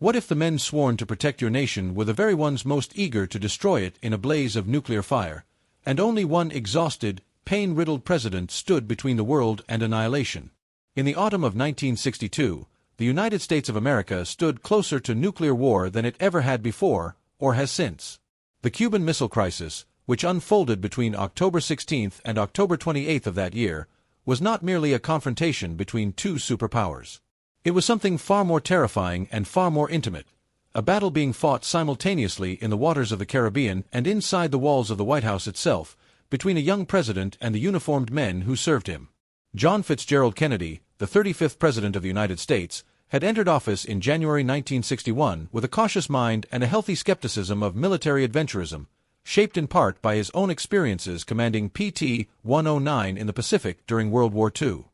What if the men sworn to protect your nation were the very ones most eager to destroy it in a blaze of nuclear fire, and only one exhausted, pain-riddled president stood between the world and annihilation? In the autumn of 1962, the United States of America stood closer to nuclear war than it ever had before, or has since. The Cuban Missile Crisis, which unfolded between October 16th and October 28th of that year, was not merely a confrontation between two superpowers. It was something far more terrifying and far more intimate, a battle being fought simultaneously in the waters of the Caribbean and inside the walls of the White House itself, between a young president and the uniformed men who served him. John Fitzgerald Kennedy, the 35th President of the United States, had entered office in January 1961 with a cautious mind and a healthy skepticism of military adventurism, shaped in part by his own experiences commanding PT-109 in the Pacific during World War II.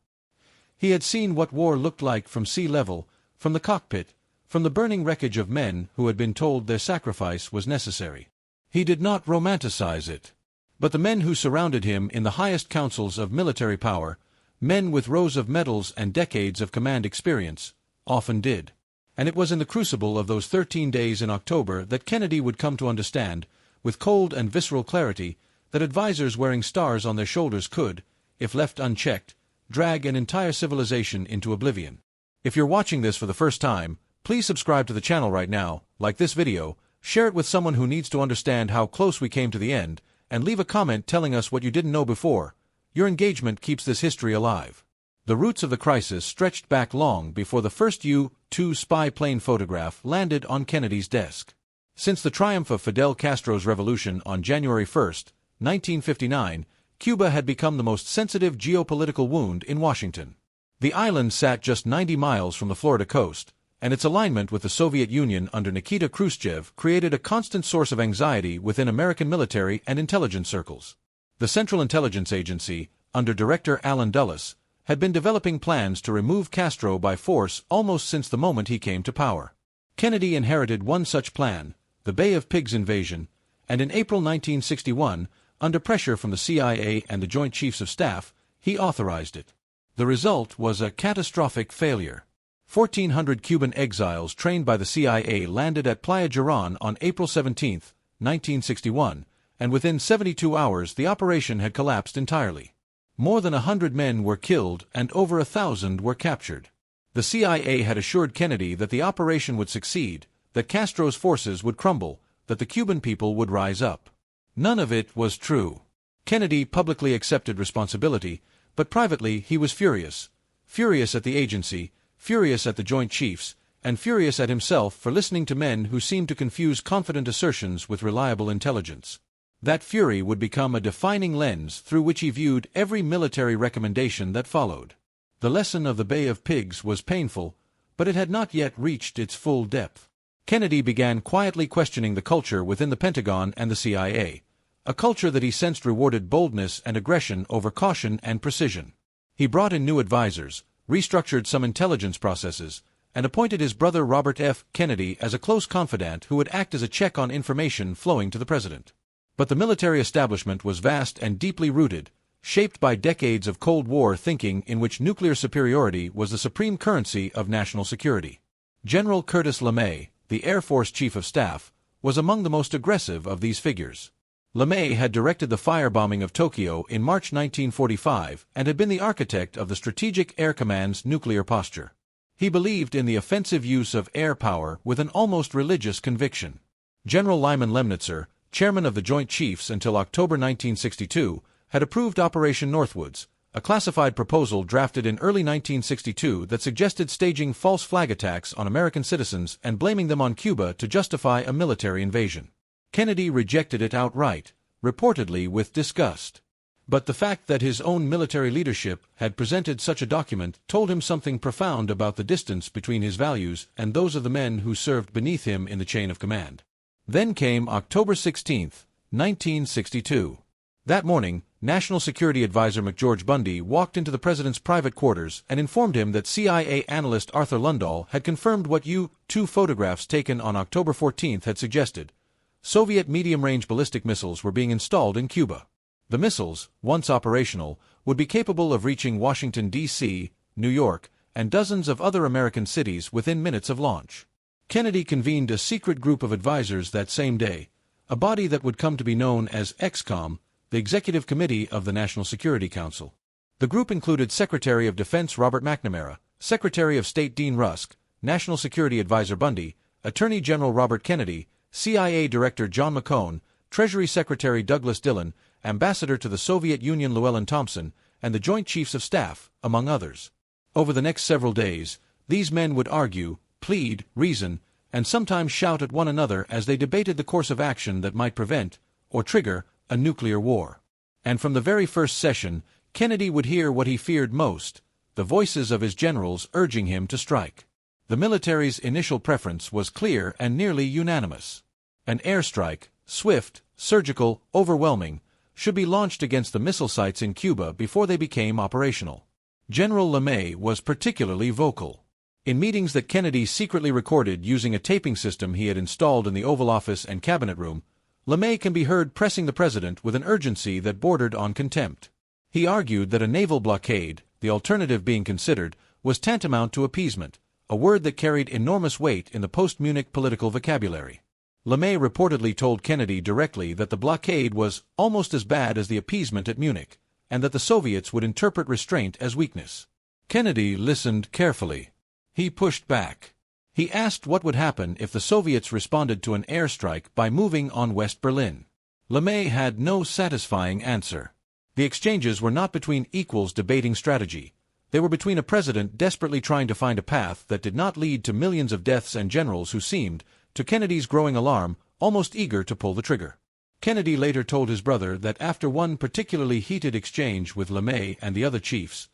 He had seen what war looked like from sea level, from the cockpit, from the burning wreckage of men who had been told their sacrifice was necessary. He did not romanticize it. But the men who surrounded him in the highest councils of military power, men with rows of medals and decades of command experience, often did. And it was in the crucible of those 13 days in October that Kennedy would come to understand, with cold and visceral clarity, that advisers wearing stars on their shoulders could, if left unchecked, drag an entire civilization into oblivion. If you're watching this for the first time, please subscribe to the channel right now, like this video, share it with someone who needs to understand how close we came to the end, and leave a comment telling us what you didn't know before. Your engagement keeps this history alive. The roots of the crisis stretched back long before the first U-2 spy plane photograph landed on Kennedy's desk. Since the triumph of Fidel Castro's revolution on January 1, 1959, Cuba had become the most sensitive geopolitical wound in Washington. The island sat just 90 miles from the Florida coast, and its alignment with the Soviet Union under Nikita Khrushchev created a constant source of anxiety within American military and intelligence circles. The Central Intelligence Agency, under Director Allen Dulles, had been developing plans to remove Castro by force almost since the moment he came to power. Kennedy inherited one such plan, the Bay of Pigs invasion, and in April 1961, under pressure from the CIA and the Joint Chiefs of Staff, he authorized it. The result was a catastrophic failure. 1,400 Cuban exiles trained by the CIA landed at Playa Girón on April 17, 1961, and within 72 hours the operation had collapsed entirely. More than 100 men were killed and over 1,000 were captured. The CIA had assured Kennedy that the operation would succeed, that Castro's forces would crumble, that the Cuban people would rise up. None of it was true. Kennedy publicly accepted responsibility, but privately he was furious. Furious at the agency, furious at the Joint Chiefs, and furious at himself for listening to men who seemed to confuse confident assertions with reliable intelligence. That fury would become a defining lens through which he viewed every military recommendation that followed. The lesson of the Bay of Pigs was painful, but it had not yet reached its full depth. Kennedy began quietly questioning the culture within the Pentagon and the CIA, a culture that he sensed rewarded boldness and aggression over caution and precision. He brought in new advisors, restructured some intelligence processes, and appointed his brother Robert F. Kennedy as a close confidant who would act as a check on information flowing to the president. But the military establishment was vast and deeply rooted, shaped by decades of Cold War thinking in which nuclear superiority was the supreme currency of national security. General Curtis LeMay, the Air Force Chief of Staff, was among the most aggressive of these figures. LeMay had directed the firebombing of Tokyo in March 1945 and had been the architect of the Strategic Air Command's nuclear posture. He believed in the offensive use of air power with an almost religious conviction. General Lyman Lemnitzer, chairman of the Joint Chiefs until October 1962, had approved Operation Northwoods, a classified proposal drafted in early 1962 that suggested staging false flag attacks on American citizens and blaming them on Cuba to justify a military invasion. Kennedy rejected it outright, reportedly with disgust. But the fact that his own military leadership had presented such a document told him something profound about the distance between his values and those of the men who served beneath him in the chain of command. Then came October 16, 1962. That morning, National Security Advisor McGeorge Bundy walked into the president's private quarters and informed him that CIA analyst Arthur Lundahl had confirmed what U-2 photographs taken on October 14 had suggested. Soviet medium-range ballistic missiles were being installed in Cuba. The missiles, once operational, would be capable of reaching Washington, D.C., New York, and dozens of other American cities within minutes of launch. Kennedy convened a secret group of advisors that same day, a body that would come to be known as ExComm, the Executive Committee of the National Security Council. The group included Secretary of Defense Robert McNamara, Secretary of State Dean Rusk, National Security Advisor Bundy, Attorney General Robert Kennedy, CIA Director John McCone, Treasury Secretary Douglas Dillon, Ambassador to the Soviet Union Llewellyn Thompson, and the Joint Chiefs of Staff, among others. Over the next several days, these men would argue, plead, reason, and sometimes shout at one another as they debated the course of action that might prevent, or trigger, a nuclear war. And from the very first session, Kennedy would hear what he feared most, the voices of his generals urging him to strike. The military's initial preference was clear and nearly unanimous. An airstrike, swift, surgical, overwhelming, should be launched against the missile sites in Cuba before they became operational. General LeMay was particularly vocal. In meetings that Kennedy secretly recorded using a taping system he had installed in the Oval Office and Cabinet Room, LeMay can be heard pressing the president with an urgency that bordered on contempt. He argued that a naval blockade, the alternative being considered, was tantamount to appeasement, a word that carried enormous weight in the post-Munich political vocabulary. LeMay reportedly told Kennedy directly that the blockade was almost as bad as the appeasement at Munich, and that the Soviets would interpret restraint as weakness. Kennedy listened carefully. He pushed back. He asked what would happen if the Soviets responded to an airstrike by moving on West Berlin. LeMay had no satisfying answer. The exchanges were not between equals debating strategy. They were between a president desperately trying to find a path that did not lead to millions of deaths and generals who seemed, to Kennedy's growing alarm, almost eager to pull the trigger. Kennedy later told his brother that after one particularly heated exchange with LeMay and the other chiefs,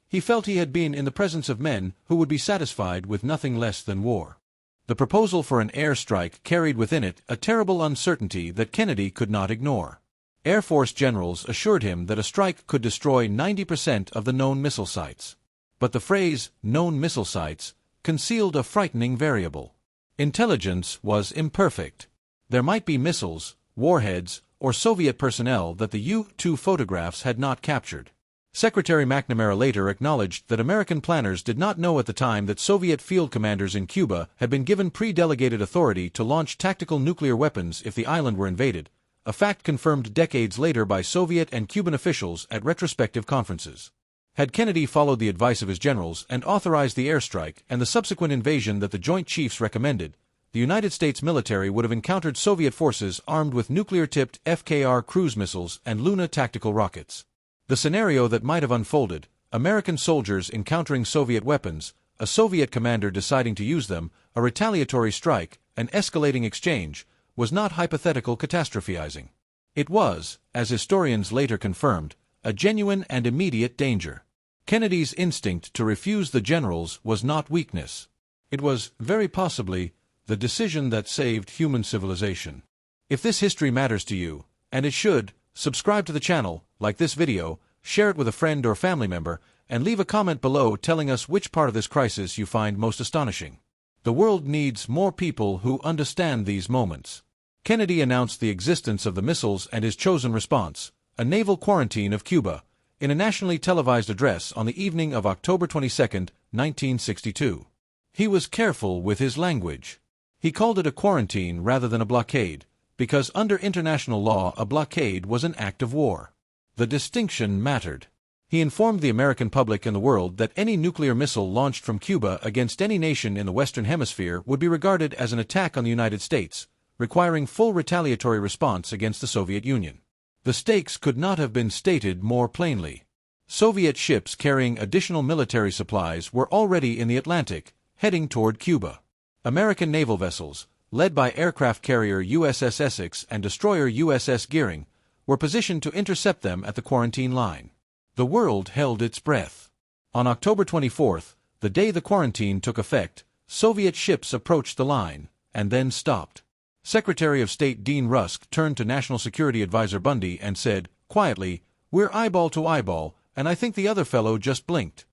he felt he had been in the presence of men who would be satisfied with nothing less than war. The proposal for an airstrike carried within it a terrible uncertainty that Kennedy could not ignore. Air Force generals assured him that a strike could destroy 90% of the known missile sites. But the phrase, known missile sites, concealed a frightening variable. Intelligence was imperfect. There might be missiles, warheads, or Soviet personnel that the U-2 photographs had not captured. Secretary McNamara later acknowledged that American planners did not know at the time that Soviet field commanders in Cuba had been given pre-delegated authority to launch tactical nuclear weapons if the island were invaded, a fact confirmed decades later by Soviet and Cuban officials at retrospective conferences. Had Kennedy followed the advice of his generals and authorized the airstrike and the subsequent invasion that the Joint Chiefs recommended, the United States military would have encountered Soviet forces armed with nuclear-tipped FKR cruise missiles and Luna tactical rockets. The scenario that might have unfolded, American soldiers encountering Soviet weapons, a Soviet commander deciding to use them, a retaliatory strike, an escalating exchange, was not hypothetical catastrophizing. It was, as historians later confirmed, a genuine and immediate danger. Kennedy's instinct to refuse the generals was not weakness. It was, very possibly, the decision that saved human civilization. If this history matters to you, and it should, subscribe to the channel, like this video, share it with a friend or family member, and leave a comment below telling us which part of this crisis you find most astonishing. The world needs more people who understand these moments. Kennedy announced the existence of the missiles and his chosen response, a naval quarantine of Cuba, in a nationally televised address on the evening of October 22, 1962. He was careful with his language. He called it a quarantine rather than a blockade, because under international law a blockade was an act of war. The distinction mattered. He informed the American public and the world that any nuclear missile launched from Cuba against any nation in the Western Hemisphere would be regarded as an attack on the United States, requiring full retaliatory response against the Soviet Union. The stakes could not have been stated more plainly. Soviet ships carrying additional military supplies were already in the Atlantic, heading toward Cuba. American naval vessels, led by aircraft carrier USS Essex and destroyer USS Gearing, were positioned to intercept them at the quarantine line. The world held its breath. On October 24th, the day the quarantine took effect, Soviet ships approached the line, and then stopped. Secretary of State Dean Rusk turned to National Security Advisor Bundy and said, quietly, "We're eyeball to eyeball, and I think the other fellow just blinked."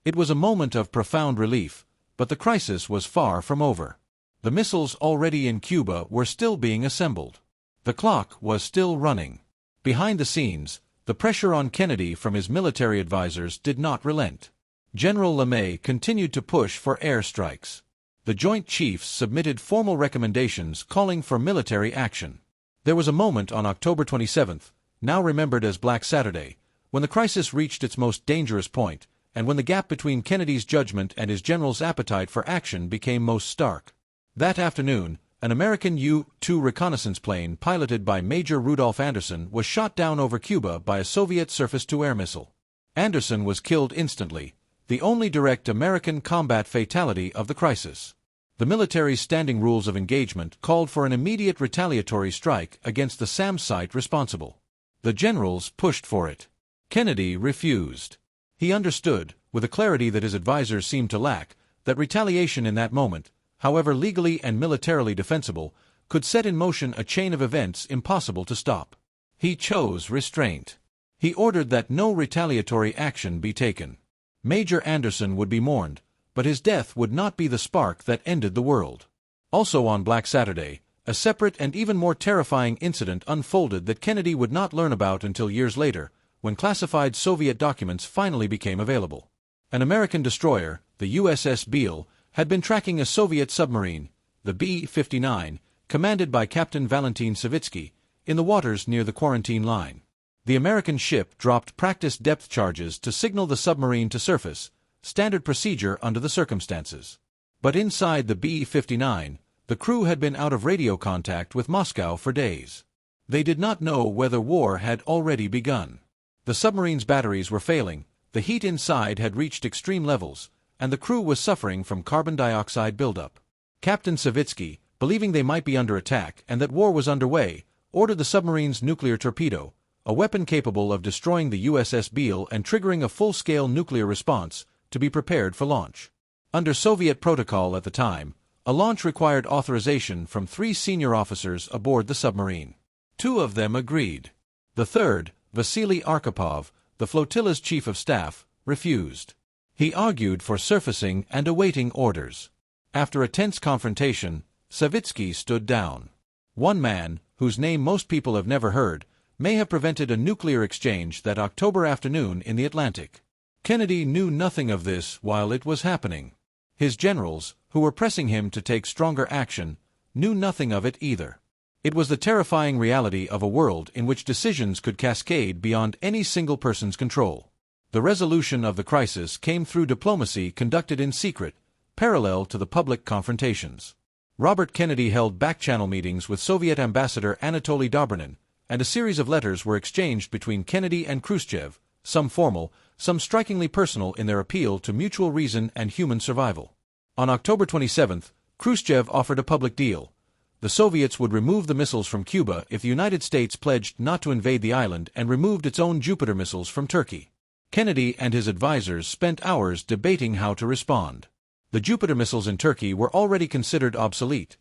It was a moment of profound relief, but the crisis was far from over. The missiles already in Cuba were still being assembled. The clock was still running. Behind the scenes, the pressure on Kennedy from his military advisors did not relent. General LeMay continued to push for airstrikes. The Joint Chiefs submitted formal recommendations calling for military action. There was a moment on October 27th, now remembered as Black Saturday, when the crisis reached its most dangerous point, and when the gap between Kennedy's judgment and his general's appetite for action became most stark. That afternoon, an American U-2 reconnaissance plane piloted by Major Rudolph Anderson was shot down over Cuba by a Soviet surface-to-air missile. Anderson was killed instantly, the only direct American combat fatality of the crisis. The military's standing rules of engagement called for an immediate retaliatory strike against the SAM site responsible. The generals pushed for it. Kennedy refused. He understood, with a clarity that his advisers seemed to lack, that retaliation in that moment, however legally and militarily defensible, could set in motion a chain of events impossible to stop. He chose restraint. He ordered that no retaliatory action be taken. Major Anderson would be mourned, but his death would not be the spark that ended the world. Also on Black Saturday, a separate and even more terrifying incident unfolded that Kennedy would not learn about until years later, when classified Soviet documents finally became available. An American destroyer, the USS Beale, had been tracking a Soviet submarine, the B-59, commanded by Captain Valentin Savitsky, in the waters near the quarantine line. The American ship dropped practice depth charges to signal the submarine to surface, standard procedure under the circumstances. But inside the B-59, the crew had been out of radio contact with Moscow for days. They did not know whether war had already begun. The submarine's batteries were failing, the heat inside had reached extreme levels, and the crew was suffering from carbon dioxide buildup. Captain Savitsky, believing they might be under attack and that war was underway, ordered the submarine's nuclear torpedo, a weapon capable of destroying the USS Beale and triggering a full-scale nuclear response, to be prepared for launch. Under Soviet protocol at the time, a launch required authorization from 3 senior officers aboard the submarine. 2 of them agreed. The third, Vasily Arkhipov, the flotilla's chief of staff, refused. He argued for surfacing and awaiting orders. After a tense confrontation, Savitsky stood down. One man, whose name most people have never heard, may have prevented a nuclear exchange that October afternoon in the Atlantic. Kennedy knew nothing of this while it was happening. His generals, who were pressing him to take stronger action, knew nothing of it either. It was the terrifying reality of a world in which decisions could cascade beyond any single person's control. The resolution of the crisis came through diplomacy conducted in secret, parallel to the public confrontations. Robert Kennedy held back-channel meetings with Soviet Ambassador Anatoly Dobrynin, and a series of letters were exchanged between Kennedy and Khrushchev, some formal, some strikingly personal in their appeal to mutual reason and human survival. On October 27th, Khrushchev offered a public deal. The Soviets would remove the missiles from Cuba if the United States pledged not to invade the island and removed its own Jupiter missiles from Turkey. Kennedy and his advisers spent hours debating how to respond. The Jupiter missiles in Turkey were already considered obsolete.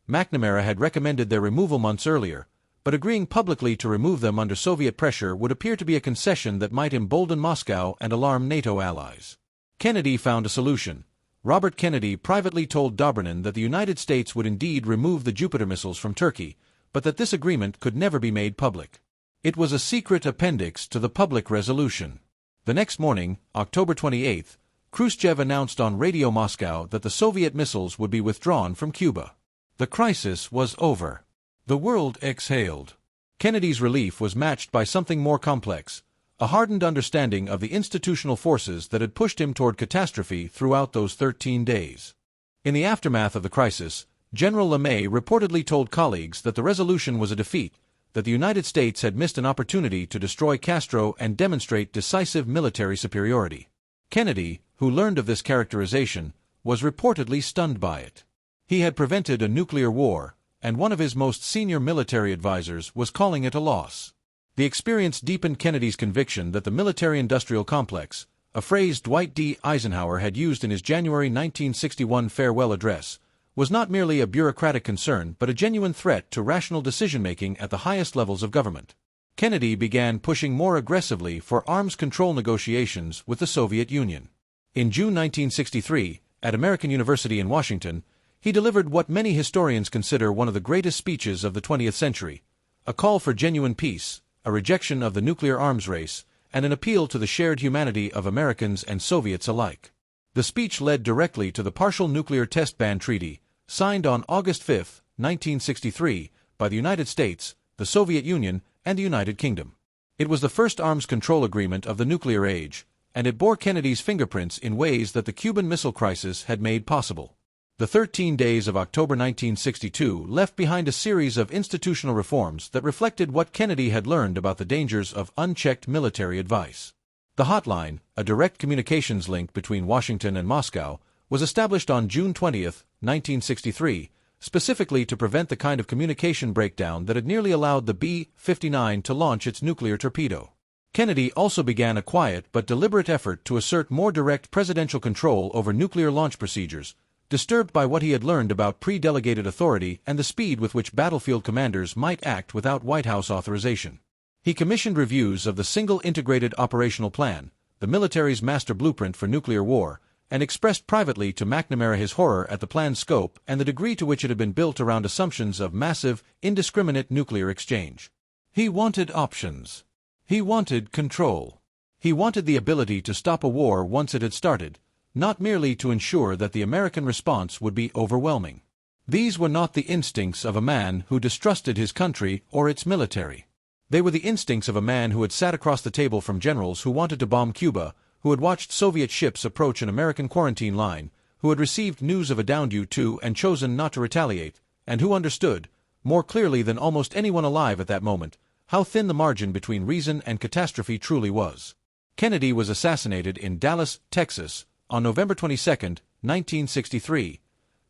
McNamara had recommended their removal months earlier, but agreeing publicly to remove them under Soviet pressure would appear to be a concession that might embolden Moscow and alarm NATO allies. Kennedy found a solution. Robert Kennedy privately told Dobrynin that the United States would indeed remove the Jupiter missiles from Turkey, but that this agreement could never be made public. It was a secret appendix to the public resolution. The next morning, October 28th, Khrushchev announced on Radio Moscow that the Soviet missiles would be withdrawn from Cuba. The crisis was over. The world exhaled. Kennedy's relief was matched by something more complex, a hardened understanding of the institutional forces that had pushed him toward catastrophe throughout those 13 days. In the aftermath of the crisis, General LeMay reportedly told colleagues that the resolution was a defeat, that the United States had missed an opportunity to destroy Castro and demonstrate decisive military superiority. Kennedy, who learned of this characterization, was reportedly stunned by it. He had prevented a nuclear war, and one of his most senior military advisers was calling it a loss. The experience deepened Kennedy's conviction that the military-industrial complex, a phrase Dwight D. Eisenhower had used in his January 1961 farewell address, was not merely a bureaucratic concern but a genuine threat to rational decision-making at the highest levels of government. Kennedy began pushing more aggressively for arms control negotiations with the Soviet Union. In June 1963, at American University in Washington, he delivered what many historians consider one of the greatest speeches of the 20th century, a call for genuine peace, a rejection of the nuclear arms race, and an appeal to the shared humanity of Americans and Soviets alike. The speech led directly to the Partial Nuclear Test Ban Treaty, signed on August 5, 1963, by the United States, the Soviet Union, and the United Kingdom. It was the first arms control agreement of the nuclear age, and it bore Kennedy's fingerprints in ways that the Cuban Missile Crisis had made possible. The 13 days of October 1962 left behind a series of institutional reforms that reflected what Kennedy had learned about the dangers of unchecked military advice. The hotline, a direct communications link between Washington and Moscow, was established on June 20, 1963, specifically to prevent the kind of communication breakdown that had nearly allowed the B-59 to launch its nuclear torpedo. Kennedy also began a quiet but deliberate effort to assert more direct presidential control over nuclear launch procedures, disturbed by what he had learned about pre-delegated authority and the speed with which battlefield commanders might act without White House authorization. He commissioned reviews of the Single Integrated Operational Plan, the military's master blueprint for nuclear war, and expressed privately to McNamara his horror at the plan's scope and the degree to which it had been built around assumptions of massive, indiscriminate nuclear exchange. He wanted options. He wanted control. He wanted the ability to stop a war once it had started, not merely to ensure that the American response would be overwhelming. These were not the instincts of a man who distrusted his country or its military. They were the instincts of a man who had sat across the table from generals who wanted to bomb Cuba, who had watched Soviet ships approach an American quarantine line, who had received news of a downed U-2 and chosen not to retaliate, and who understood, more clearly than almost anyone alive at that moment, how thin the margin between reason and catastrophe truly was. Kennedy was assassinated in Dallas, Texas, on November 22, 1963,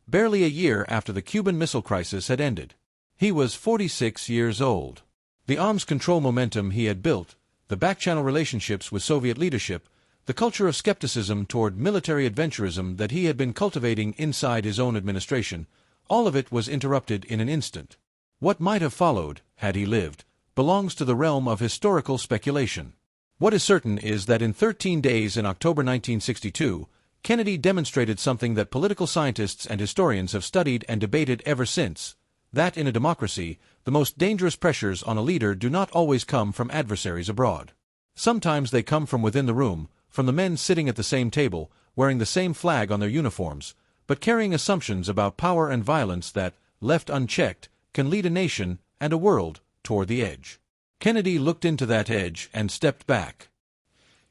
barely a year after the Cuban Missile Crisis had ended. He was 46 years old. The arms control momentum he had built, the back-channel relationships with Soviet leadership, the culture of skepticism toward military adventurism that he had been cultivating inside his own administration, all of it was interrupted in an instant. What might have followed, had he lived, belongs to the realm of historical speculation. What is certain is that in 13 days in October 1962, Kennedy demonstrated something that political scientists and historians have studied and debated ever since, that in a democracy, the most dangerous pressures on a leader do not always come from adversaries abroad. Sometimes they come from within the room, from the men sitting at the same table, wearing the same flag on their uniforms, but carrying assumptions about power and violence that, left unchecked, can lead a nation and a world toward the edge. Kennedy looked into that edge and stepped back.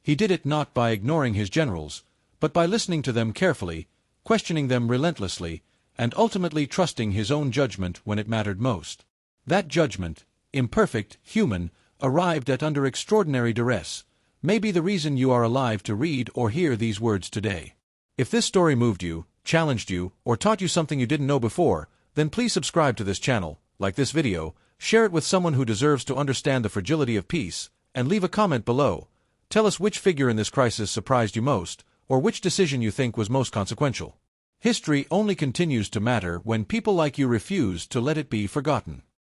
He did it not by ignoring his generals, but by listening to them carefully, questioning them relentlessly, and ultimately trusting his own judgment when it mattered most. That judgment, imperfect, human, arrived at under extraordinary duress, may be the reason you are alive to read or hear these words today. If this story moved you, challenged you, or taught you something you didn't know before, then please subscribe to this channel, like this video, share it with someone who deserves to understand the fragility of peace, and leave a comment below. Tell us which figure in this crisis surprised you most, or which decision you think was most consequential. History only continues to matter when people like you refuse to let it be forgotten.